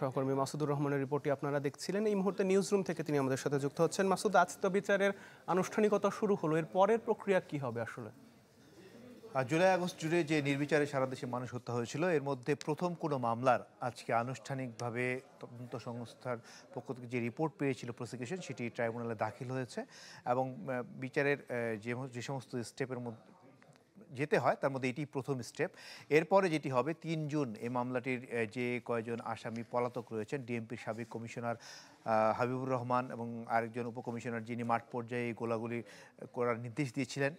সহকর্মী মাসুদুর রহমানের রিপোর্টটি আপনারা দেখছিলেন। এই মুহূর্তে নিউজ রুম থেকে তিনি আমাদের সাথে যুক্ত হচ্ছেন। মাসুদ, আজ তো বিচারের আনুষ্ঠানিকতা শুরু হলো, এর পরের প্রক্রিয়া কি হবে আসলে? জুলাই আগস্ট জুড়ে যে নির্বিচারে সারা দেশে মানুষ হত্যা হয়েছিল, এর মধ্যে প্রথম কোনো মামলার আজকে আনুষ্ঠানিকভাবে তদন্ত সংস্থার পক্ষ থেকে যে রিপোর্ট পেয়েছিল প্রসিকিউশন, সেটি ট্রাইব্যুনালে দাখিল হয়েছে এবং বিচারের যে সমস্ত স্টেপের মধ্যে যেতে হয় তার মধ্যে এটি প্রথম স্টেপ। এরপরে যেটি হবে ৩ জুন এই মামলাটির যে কয়জন আসামি পলাতক রয়েছেন, ডিএমপির সাবেক কমিশনার হাবিবুর রহমান এবং আরেকজন উপকমিশনার যিনি মাঠ পর্যায়ে গোলাগুলি করার নির্দেশ দিয়েছিলেন,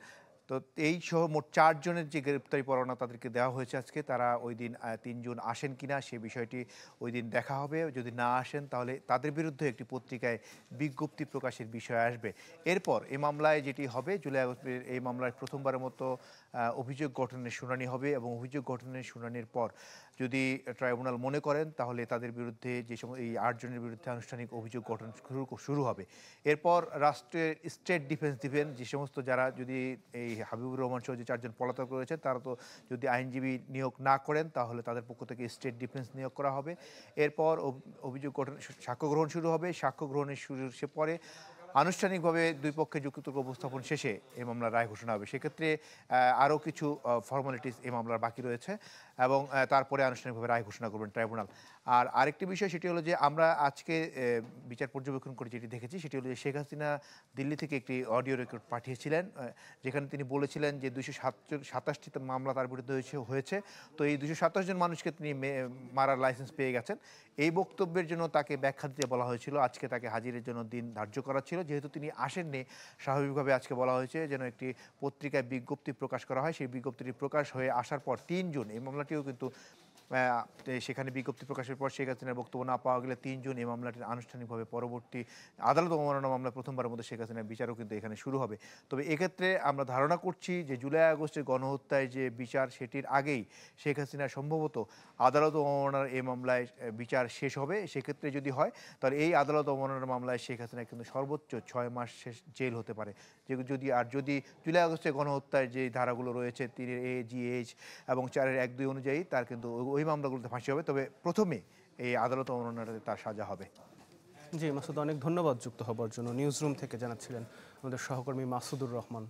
তো এই সহ মোট ৪ জনের যে গ্রেপ্তারি পরোয়ানা তাদেরকে দেওয়া হয়েছে আজকে, তারা ওই দিন ৩ জুন আসেন কিনা সে বিষয়টি ওই দিন দেখা হবে। যদি না আসেন তাহলে তাদের বিরুদ্ধে একটি পত্রিকায় বিজ্ঞপ্তি প্রকাশের বিষয় আসবে। এরপর এই মামলায় যেটি হবে, জুলাই আগস্টের এই মামলায় প্রথমবারের মতো অভিযোগ গঠনের শুনানি হবে এবং অভিযোগ গঠনের শুনানির পর যদি ট্রাইব্যুনাল মনে করেন তাহলে তাদের বিরুদ্ধে যে সময় এই ৮ জনের বিরুদ্ধে আনুষ্ঠানিক অভিযোগ গঠন শুরু হবে। এরপর রাষ্ট্রের স্টেট ডিফেন্স দিবেন যে সমস্ত যারা যদি এই হাবিবুর রহমান সহ যে ৪ জন পলাতক রয়েছে তারা তো যদি আইনজীবী নিয়োগ না করেন তাহলে তাদের পক্ষ থেকে স্টেট ডিফেন্স নিয়োগ করা হবে। এরপর অভিযোগ গঠন সাক্ষ্য গ্রহণ শুরু হবে। সাক্ষ্য গ্রহণের সে পরে আনুষ্ঠানিকভাবে দুই পক্ষে যুক্তিতর্ক উপস্থাপন শেষে এই মামলার রায় ঘোষণা হবে। সেক্ষেত্রে আরও কিছু ফর্মালিটিস এই মামলার বাকি রয়েছে এবং তারপরে আনুষ্ঠানিকভাবে রায় ঘোষণা করবেন ট্রাইব্যুনাল। আর আরেকটি বিষয় সেটি হলো যে আমরা আজকে বিচার পর্যবেক্ষণ করে যেটি দেখেছি সেটি হলো যে শেখ হাসিনা দিল্লি থেকে একটি অডিও রেকর্ড পাঠিয়েছিলেন, যেখানে তিনি বলেছিলেন যে ২২৭টি মামলা তার বিরুদ্ধে হয়েছে, তো এই ২২৭ জন মানুষকে তিনি মারার লাইসেন্স পেয়ে গেছেন। এই বক্তব্যের জন্য তাকে ব্যাখ্যা দিতে বলা হয়েছিল। আজকে তাকে হাজিরের জন্য দিন ধার্য করা ছিল। যেহেতু তিনি আসেননি, স্বাভাবিকভাবে আজকে বলা হয়েছে যেন একটি পত্রিকায় বিজ্ঞপ্তি প্রকাশ করা হয়। সেই বিজ্ঞপ্তিটি প্রকাশ হয়ে আসার পর ৩ জুন এই মামলাটিও কিন্তু সেখানে বিজ্ঞপ্তি প্রকাশের পর শেখ হাসিনার বক্তব্য না পাওয়া গেলে ৩ জুন এই মামলাটির আনুষ্ঠানিকভাবে পরবর্তী আদালত অবমাননা মামলা প্রথমবারের মধ্যে শেখ হাসিনার বিচারও কিন্তু এখানে শুরু হবে। তবে এক্ষেত্রে আমরা ধারণা করছি যে জুলাই আগস্টের গণহত্যায় যে বিচার সেটির আগেই শেখ হাসিনা সম্ভবত আদালত অবমাননার এই মামলায় বিচার শেষ হবে। সেক্ষেত্রে যদি হয় তাহলে এই আদালত অবমাননার মামলায় শেখ হাসিনা কিন্তু সর্বোচ্চ ৬ মাস জেল হতে পারে। যদি জুলাই আগস্টের গণহত্যার যে ধারাগুলো রয়েছে ৩ এ, জি, এইচ এবং ৪-এর ১-২ অনুযায়ী তার কিন্তু ওই মামলাগুলোতে ফাঁসি হবে। তবে প্রথমে এই আদালত অবমাননাতে তার সাজা হবে। জি মাসুদ, অনেক ধন্যবাদ যুক্ত হবার জন্য। নিউজ রুম থেকে জানাচ্ছিলেন আমাদের সহকর্মী মাসুদুর রহমান।